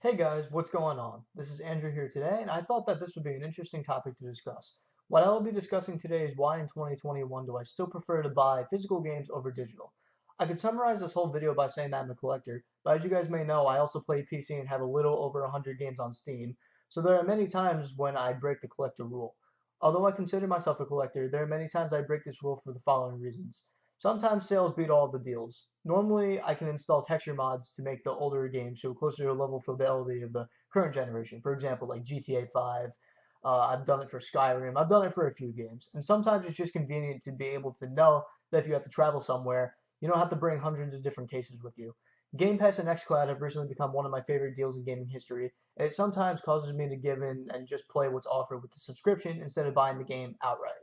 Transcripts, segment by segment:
Hey guys, what's going on? This is Andrew here today, and I thought that this would be an interesting topic to discuss. What I will be discussing today is why in 2021 do I still prefer to buy physical games over digital. I could summarize this whole video by saying that I'm a collector, but as you guys may know, I also play PC and have a little over 100 games on Steam, so there are many times when I break the collector rule. Although I consider myself a collector, there are many times I break this rule for the following reasons. Sometimes sales beat all the deals. Normally, I can install texture mods to make the older games show closer to level fidelity of the current generation. For example, like GTA 5. I've done it for Skyrim. I've done it for a few games. And sometimes it's just convenient to be able to know that if you have to travel somewhere, you don't have to bring hundreds of different cases with you. Game Pass and xCloud have recently become one of my favorite deals in gaming history, and it sometimes causes me to give in and just play what's offered with the subscription instead of buying the game outright.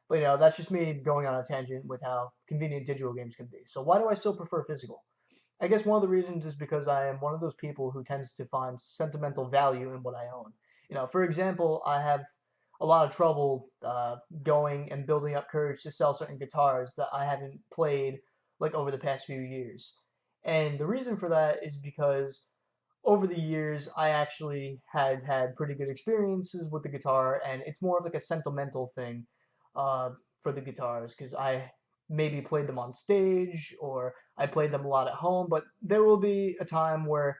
But that's just me going on a tangent with how convenient digital games can be. So why do I still prefer physical? I guess one of the reasons is because I am one of those people who tends to find sentimental value in what I own. For example, I have a lot of trouble going and building up courage to sell certain guitars that I haven't played like over the past few years. And the reason for that is because over the years, I actually had pretty good experiences with the guitar, and it's more of like a sentimental thing uh, for the guitars because I maybe played them on stage or I played them a lot at home. But there will be a time where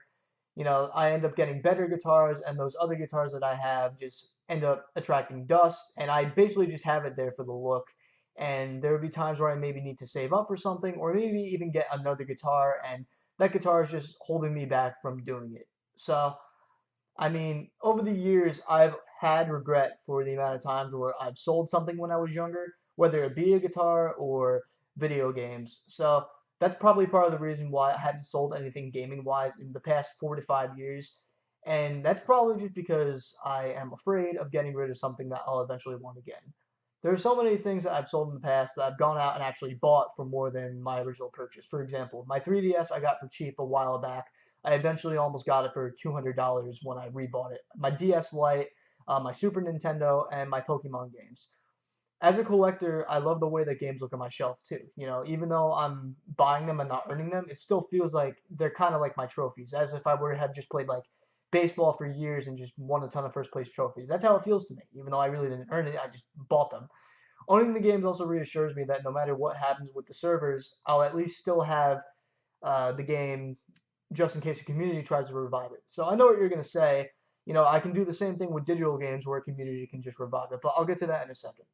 I end up getting better guitars, and those other guitars that I have just end up attracting dust, and I basically just have it there for the look. And there will be times where I maybe need to save up for something, or maybe even get another guitar, and that guitar is just holding me back from doing it. So, I mean, over the years, I've had regret for the amount of times where I've sold something when I was younger, whether it be a guitar or video games. So that's probably part of the reason why I haven't sold anything gaming wise in the past 4 to 5 years. And that's probably just because I am afraid of getting rid of something that I'll eventually want again. There are so many things that I've sold in the past that I've gone out and actually bought for more than my original purchase. For example, my 3DS I got for cheap a while back. I eventually almost got it for $200 when I rebought it. My DS Lite, my Super Nintendo, and my Pokemon games. As a collector, I love the way that games look on my shelf too. Even though I'm buying them and not earning them, it still feels like they're kind of like my trophies, as if I were to have just played like baseball for years and just won a ton of first place trophies. That's how it feels to me. Even though I really didn't earn it, I just bought them. Owning the games also reassures me that no matter what happens with the servers, I'll at least still have the game just in case the community tries to revive it. So I know what you're going to say. I can do the same thing with digital games where a community can just revive it, but I'll get to that in a second.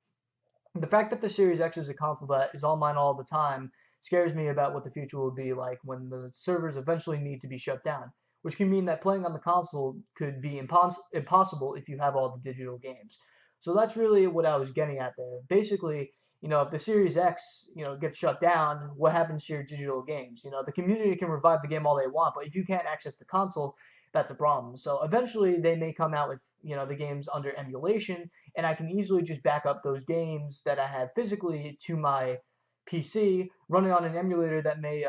The fact that the Series X is a console that is online all the time scares me about what the future will be like when the servers eventually need to be shut down, which can mean that playing on the console could be impossible if you have all the digital games. So that's really what I was getting at there. Basically, if the Series X, gets shut down, what happens to your digital games? The community can revive the game all they want, but if you can't access the console, that's a problem. So eventually they may come out with, the games under emulation, and I can easily just back up those games that I have physically to my PC, running on an emulator that may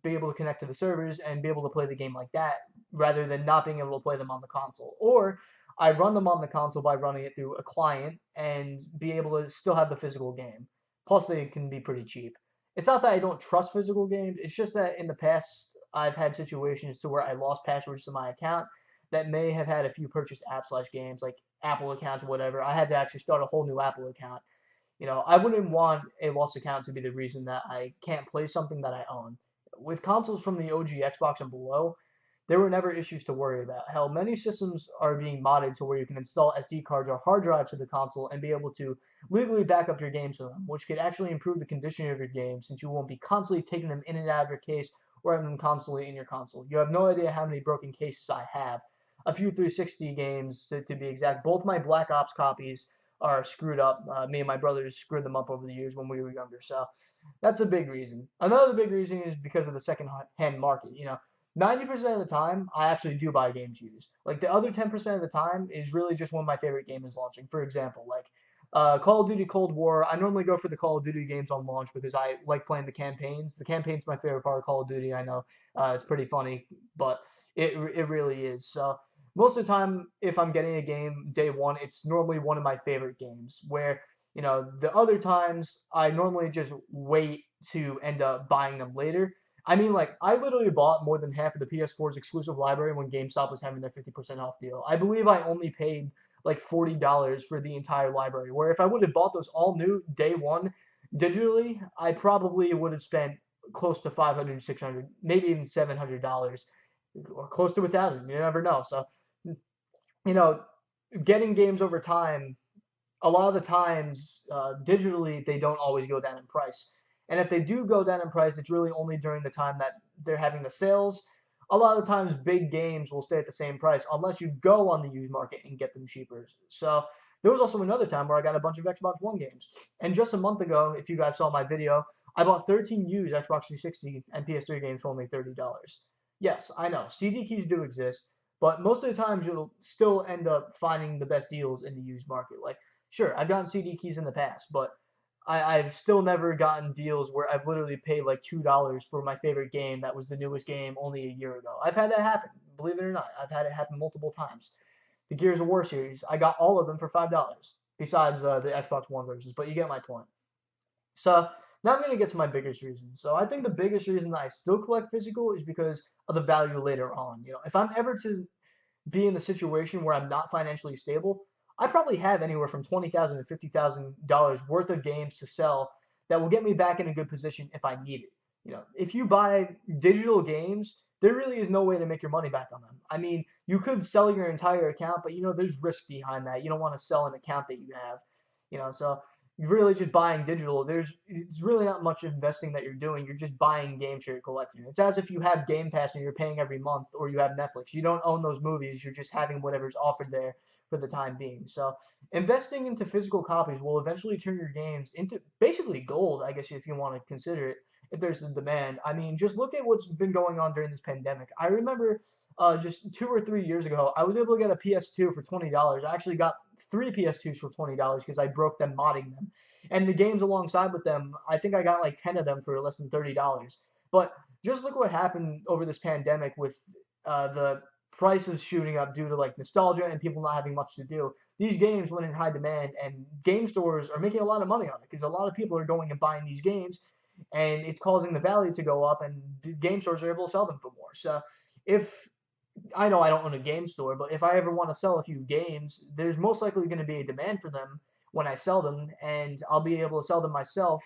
be able to connect to the servers and be able to play the game like that, rather than not being able to play them on the console. Or I run them on the console by running it through a client and be able to still have the physical game. Plus, they can be pretty cheap. It's not that I don't trust physical games. It's just that in the past, I've had situations to where I lost passwords to my account that may have had a few purchased app/games like Apple accounts or whatever. I had to actually start a whole new Apple account. I wouldn't want a lost account to be the reason that I can't play something that I own. With consoles from the OG Xbox and below, there were never issues to worry about. Hell, many systems are being modded to where you can install SD cards or hard drives to the console and be able to legally back up your games to them, which could actually improve the condition of your games since you won't be constantly taking them in and out of your case or having them constantly in your console. You have no idea how many broken cases I have. A few 360 games, to be exact. Both my Black Ops copies are screwed up. Me and my brothers screwed them up over the years when we were younger. So that's a big reason. Another big reason is because of the second-hand market. 90% of the time, I actually do buy games used. Like the other 10% of the time is really just when my favorite game is launching. For example, like Call of Duty Cold War. I normally go for the Call of Duty games on launch because I like playing the campaigns. The campaign's my favorite part of Call of Duty. I know it's pretty funny, but it really is. So most of the time, if I'm getting a game day one, it's normally one of my favorite games. Where the other times I normally just wait to end up buying them later. I mean, like, I literally bought more than half of the PS4's exclusive library when GameStop was having their 50% off deal. I believe I only paid like $40 for the entire library, where if I would have bought those all new day one digitally, I probably would have spent close to 500, 600, maybe even $700 or close to 1,000. You never know. So, you know, getting games over time, a lot of the times digitally they don't always go down in price, and if they do go down in price, it's really only during the time that they're having the sales. A lot of the times big games will stay at the same price unless you go on the used market and get them cheaper. So there was also another time where I got a bunch of Xbox One games, and just a month ago, if you guys saw my video, I bought 13 used Xbox 360 and PS3 games for only $30. Yes, I know CD keys do exist, but most of the times you'll still end up finding the best deals in the used market. Like, sure, I've gotten CD keys in the past, but I've still never gotten deals where I've literally paid like $2 for my favorite game that was the newest game only a year ago. I've had that happen, believe it or not. I've had it happen multiple times. The Gears of War series, I got all of them for $5, besides the Xbox One versions, but you get my point. So now I'm going to get to my biggest reason. So I think the biggest reason that I still collect physical is because of the value later on. If I'm ever to be in the situation where I'm not financially stable, I probably have anywhere from $20,000 to $50,000 worth of games to sell that will get me back in a good position if I need it. If you buy digital games, there really is no way to make your money back on them. I mean, you could sell your entire account, but there's risk behind that. You don't want to sell an account that you have. So you're really just buying digital. It's really not much investing that you're doing. You're just buying games for your collection. It's as if you have Game Pass and you're paying every month, or you have Netflix. You don't own those movies. You're just having whatever's offered there for the time being. So investing into physical copies will eventually turn your games into basically gold, I guess, if you want to consider it, if there's a demand. I mean, just look at what's been going on during this pandemic. I remember just 2 or 3 years ago, I was able to get a PS2 for $20. I actually got 3 PS2s for $20 because I broke them modding them. And the games alongside with them, I think I got like 10 of them for less than $30. But just look what happened over this pandemic with the prices shooting up due to like nostalgia and people not having much to do. These games went in high demand, and game stores are making a lot of money on it because a lot of people are going and buying these games, and it's causing the value to go up, and game stores are able to sell them for more. So if I know I don't own a game store, but if I ever want to sell a few games, there's most likely going to be a demand for them when I sell them, and I'll be able to sell them myself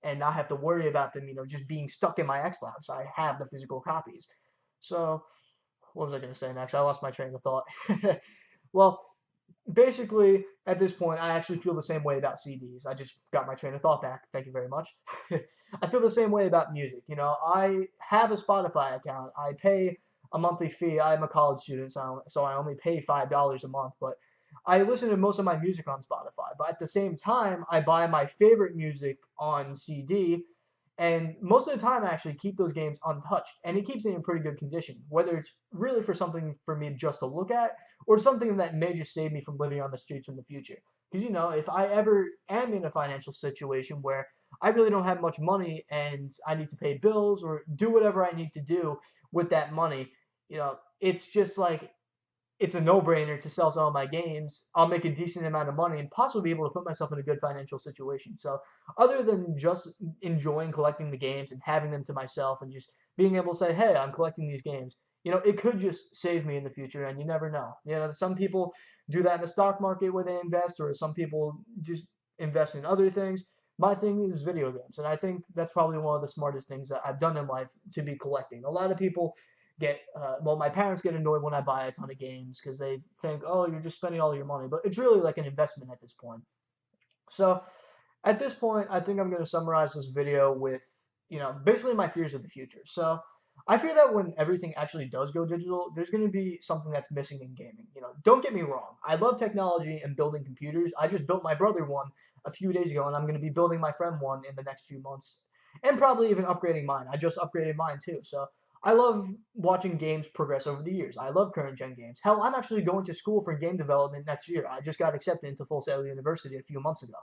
and not have to worry about them, just being stuck in my Xbox. I have the physical copies. So what was I going to say next? I lost my train of thought. Well, basically, at this point, I actually feel the same way about CDs. I just got my train of thought back. Thank you very much. I feel the same way about music. I have a Spotify account. I pay a monthly fee. I'm a college student, so I only pay $5 a month, but I listen to most of my music on Spotify. But at the same time, I buy my favorite music on CD, and most of the time, I actually keep those games untouched, and it keeps it in pretty good condition, whether it's really for something for me just to look at, or something that may just save me from living on the streets in the future. Because, if I ever am in a financial situation where I really don't have much money and I need to pay bills or do whatever I need to do with that money, it's just like, it's a no-brainer to sell some of my games. I'll make a decent amount of money and possibly be able to put myself in a good financial situation. So other than just enjoying collecting the games and having them to myself and just being able to say, hey, I'm collecting these games, it could just save me in the future, and you never know. Some people do that in the stock market where they invest, or some people just invest in other things. My thing is video games, and I think that's probably one of the smartest things that I've done in life, to be collecting. A lot of people my parents get annoyed when I buy a ton of games because they think, oh, you're just spending all your money, but it's really like an investment at this point. So at this point, I think I'm going to summarize this video with, basically my fears of the future. So I fear that when everything actually does go digital, there's going to be something that's missing in gaming. Don't get me wrong. I love technology and building computers. I just built my brother one a few days ago, and I'm going to be building my friend one in the next few months, and probably even upgrading mine. I just upgraded mine too. So I love watching games progress over the years. I love current gen games. Hell, I'm actually going to school for game development next year. I just got accepted into Full Sail University a few months ago.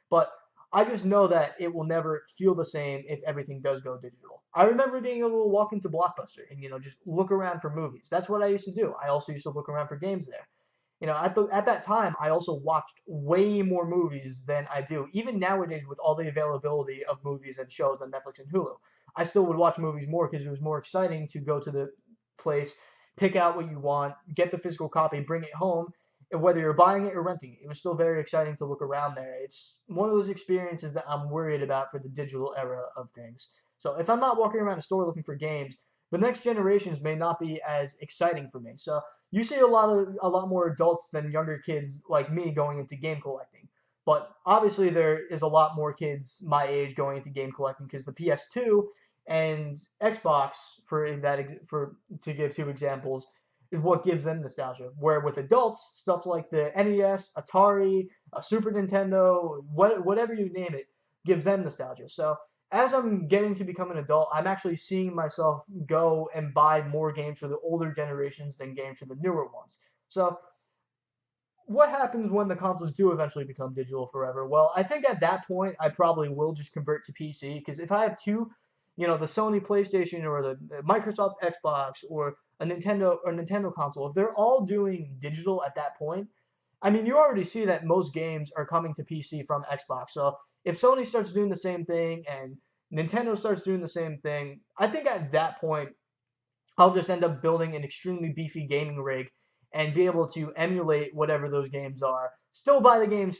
But I just know that it will never feel the same if everything does go digital. I remember being able to walk into Blockbuster and, just look around for movies. That's what I used to do. I also used to look around for games there. You know, at that time, I also watched way more movies than I do. Even nowadays, with all the availability of movies and shows on Netflix and Hulu, I still would watch movies more because it was more exciting to go to the place, pick out what you want, get the physical copy, bring it home, and whether you're buying it or renting it, it was still very exciting to look around there. It's one of those experiences that I'm worried about for the digital era of things. So if I'm not walking around a store looking for games, the next generations may not be as exciting for me. So you see a lot more adults than younger kids like me going into game collecting. But obviously there is a lot more kids my age going into game collecting because the PS2 and Xbox, for to give two examples, is what gives them nostalgia. Where with adults, stuff like the NES, Atari, Super Nintendo, whatever you name it, gives them nostalgia. So as I'm getting to become an adult, I'm actually seeing myself go and buy more games for the older generations than games for the newer ones. So what happens when the consoles do eventually become digital forever? Well, I think at that point I probably will just convert to PC because if I have two, you know, the Sony PlayStation or the Microsoft Xbox or a Nintendo console, if they're all doing digital at that point, I mean, you already see that most games are coming to PC from Xbox. So if Sony starts doing the same thing and Nintendo starts doing the same thing, I think at that point I'll just end up building an extremely beefy gaming rig and be able to emulate whatever those games are. Still buy the games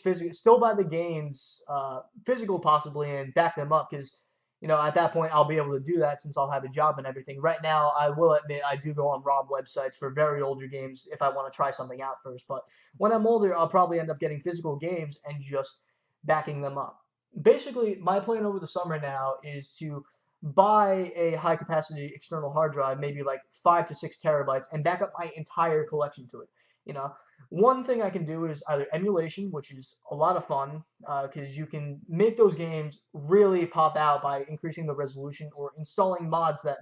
physical possibly, and back them up because you know at that point I'll be able to do that since I'll have a job and everything. Right now, I will admit I do go on ROM websites for very older games if I want to try something out first. But when I'm older, I'll probably end up getting physical games and just backing them up. Basically, my plan over the summer now is to buy a high capacity external hard drive, maybe like 5 to 6 terabytes, and back up my entire collection to it. You know, one thing I can do is either emulation, which is a lot of fun because you can make those games really pop out by increasing the resolution or installing mods that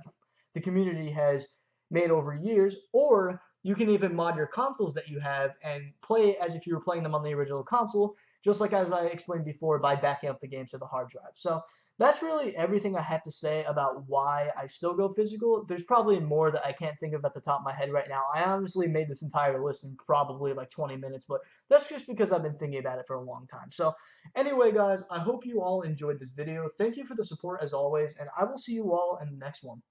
the community has made over years, or you can even mod your consoles that you have and play as if you were playing them on the original console, just like as I explained before by backing up the games to the hard drive. So that's really everything I have to say about why I still go physical. There's probably more that I can't think of at the top of my head right now. I honestly made this entire list in probably like 20 minutes, but that's just because I've been thinking about it for a long time. So anyway, guys, I hope you all enjoyed this video. Thank you for the support as always, and I will see you all in the next one.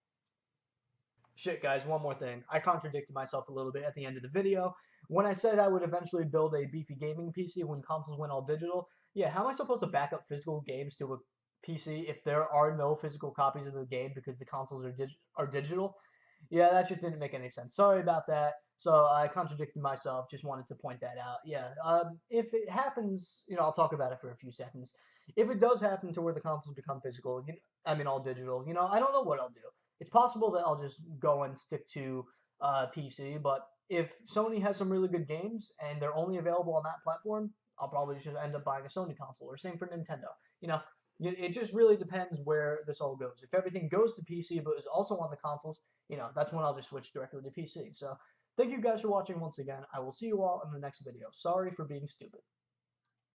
Shit, guys, one more thing. I contradicted myself a little bit at the end of the video. When I said I would eventually build a beefy gaming PC when consoles went all digital, yeah, how am I supposed to back up physical games to a PC if there are no physical copies of the game because the consoles are digital? Yeah, that just didn't make any sense. Sorry about that. So I contradicted myself. Just wanted to point that out. Yeah, if it happens, you know, I'll talk about it for a few seconds. If it does happen to where the consoles become physical, I mean all digital, you know, I don't know what I'll do. It's possible that I'll just go and stick to PC, but if Sony has some really good games and they're only available on that platform, I'll probably just end up buying a Sony console, or same for Nintendo. You know, it just really depends where this all goes. If everything goes to PC but is also on the consoles, you know, that's when I'll just switch directly to PC. So thank you guys for watching once again. I will see you all in the next video. Sorry for being stupid.